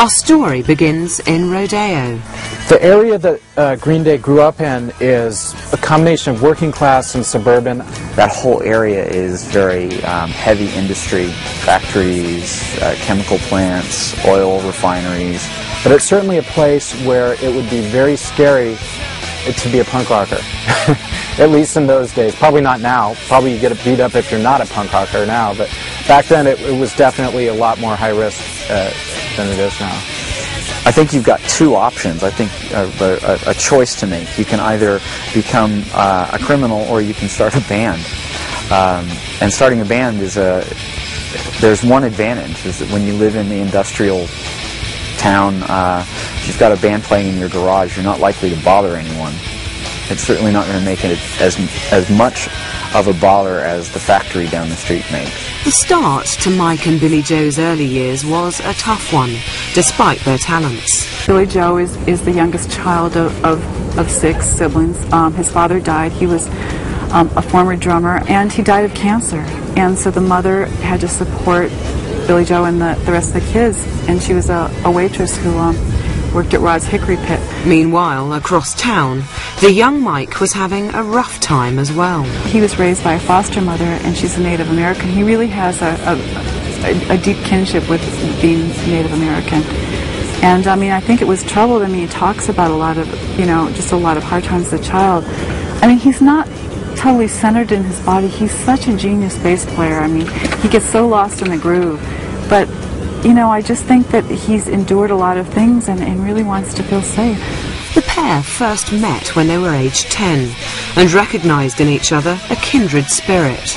Our story begins in Rodeo. The area that Green Day grew up in is a combination of working class and suburban. That whole area is very heavy industry, factories, chemical plants, oil refineries. But it's certainly a place where it would be very scary to be a punk rocker. At least in those days. Probably not now. Probably you get beat up if you're not a punk rocker now. But back then it was definitely a lot more high risk than it is now. I think you've got two options. I think a choice to make. You can either become a criminal or you can start a band. And starting a band is there's one advantage, is that when you live in the industrial town, if you've got a band playing in your garage, you're not likely to bother anyone. It's certainly not going to make it as much of a bother as the factory down the street makes. The start to Mike and Billy Joe's early years was a tough one, despite their talents. Billy Joe is the youngest child of 6 siblings. His father died. He was a former drummer, and he died of cancer. And so the mother had to support Billy Joe and the rest of the kids, and she was a waitress who worked at Rod's Hickory Pit. Meanwhile, across town, the young Mike was having a rough time as well. He was raised by a foster mother, and she's a Native American. He really has a deep kinship with being Native American. And I mean, I think it was troubled. I mean, he talks about a lot of, just a lot of hard times as a child. I mean, he's not totally centered in his body. He's such a genius bass player. I mean, he gets so lost in the groove. But I just think that he's endured a lot of things and really wants to feel safe. The pair first met when they were aged 10 and recognized in each other a kindred spirit.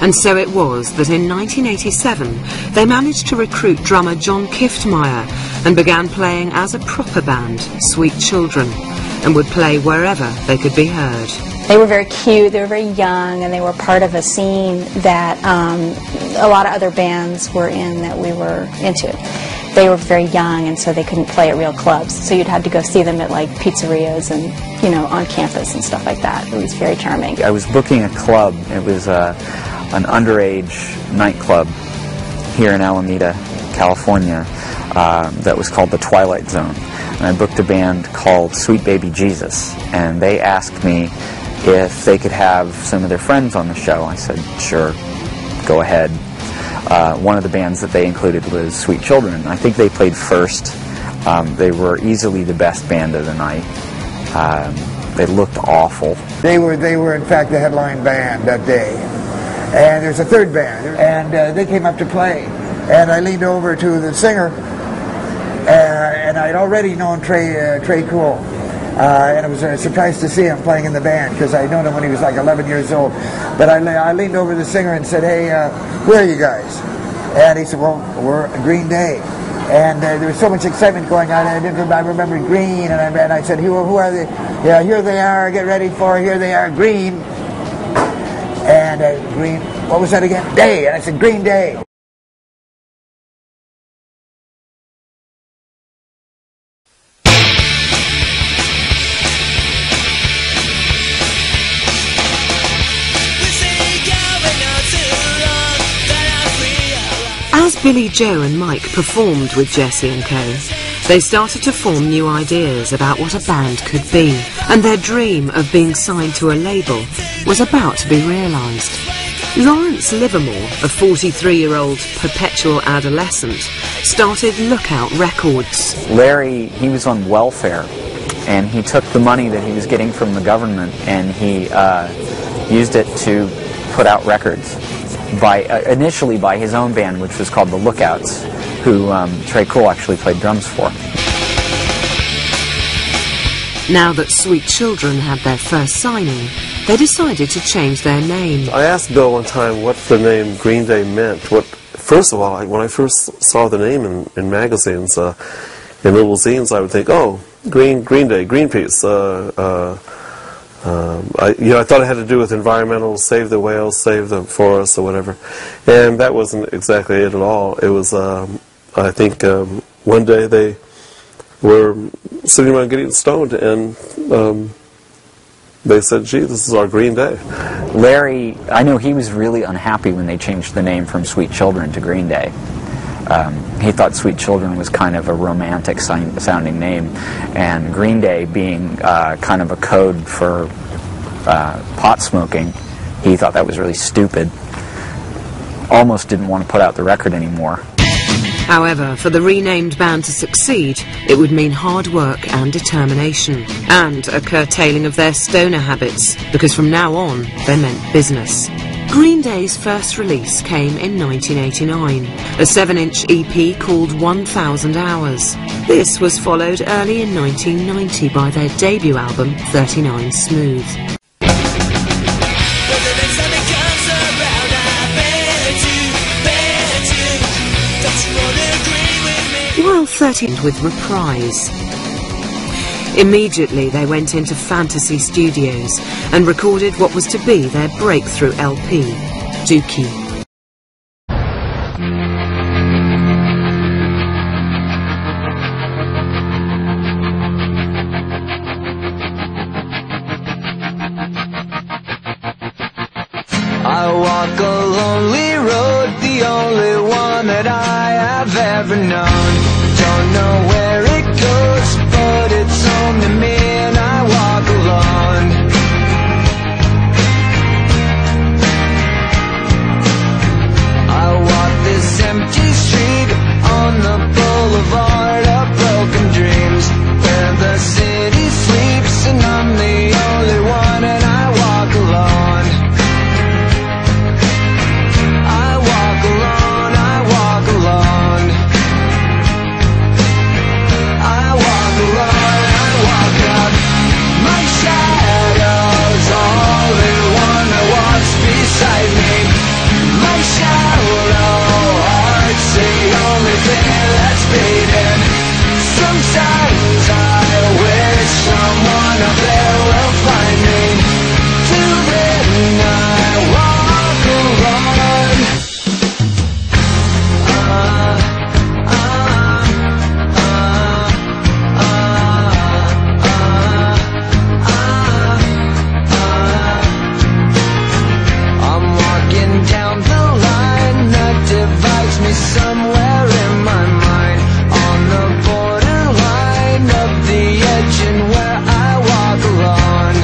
And so it was that in 1987 they managed to recruit drummer John Kiftmeyer and began playing as a proper band, Sweet Children, and would play wherever they could be heard. They were very cute, they were very young, and they were part of a scene that a lot of other bands were in that we were into. They were very young, and so they couldn't play at real clubs, so you'd have to go see them at like pizzerias and on campus and stuff like that. It was very charming. I was booking a club. It was an underage nightclub here in Alameda, California, that was called the Twilight Zone. And I booked a band called Sweet Baby Jesus, and they asked me if they could have some of their friends on the show. I said, sure, go ahead. One of the bands that they included was Sweet Children. I think they played first. They were easily the best band of the night. They looked awful. They were in fact the headline band that day. And there's a third band, and they came up to play. And I leaned over to the singer, and I'd already known Trey Cool. And I was surprised to see him playing in the band, because I'd known him when he was like 11 years old. But I leaned over to the singer and said, hey, where are you guys? And he said, well, we're Green Day. And there was so much excitement going on. I remembered Green, and I said, who are they? Yeah, here they are, get ready for, here they are, Green. And Green, what was that again? Day. And I said, Green Day. As Billy Joe and Mike performed with Jesse and Co, they started to form new ideas about what a band could be, and their dream of being signed to a label was about to be realised. Lawrence Livermore, a 43-year-old perpetual adolescent, started Lookout Records. Larry, he was on welfare, and he took the money that he was getting from the government and he used it to put out records. Initially by his own band, which was called the Lookouts, who Trey Cool actually played drums for. Now that Sweet Children had their first signing, they decided to change their name. I asked Bill one time what the name Green Day meant. First of all, when I first saw the name in magazines, in little zines, I would think, oh, Green Day, Greenpeace. I thought it had to do with environmental, save the whales, save the forests, or whatever, and that wasn't exactly it at all. It was, I think, one day were sitting around getting stoned, and they said, gee, this is our Green Day. Larry, I know he was really unhappy when they changed the name from Sweet Children to Green Day. He thought Sweet Children was kind of a romantic sounding name, and Green Day being kind of a code for pot smoking, he thought that was really stupid. Almost didn't want to put out the record anymore. However, for the renamed band to succeed, it would mean hard work and determination, and a curtailing of their stoner habits, because from now on, they meant business. Green Day's first release came in 1989, a 7-inch EP called 1000 Hours. This was followed early in 1990 by their debut album, 39 Smooth. While 13 with Reprise. Immediately they went into Fantasy Studios and recorded what was to be their breakthrough LP, Dookie. I walk a lonely road, the only one that I have ever known. Don't know where it goes, but it's home to me, and I walk alone. I walk this empty street on the boulevard of broken dreams, where the city sleeps and I'm the only one, and I walk alone. I walk alone, I walk alone. I walk alone, I walk up. My shadow's only one that walks beside me. My shallow heart's the only thing that's beating. Sometimes I wish someone up there will find me. Till then I walk alone. I'm walking down the line that divides me somewhere in my mind, on the borderline of the edge and where I walk alone.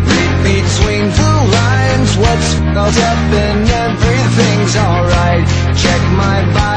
Read between the lines, what's up and everything's alright. Check my body.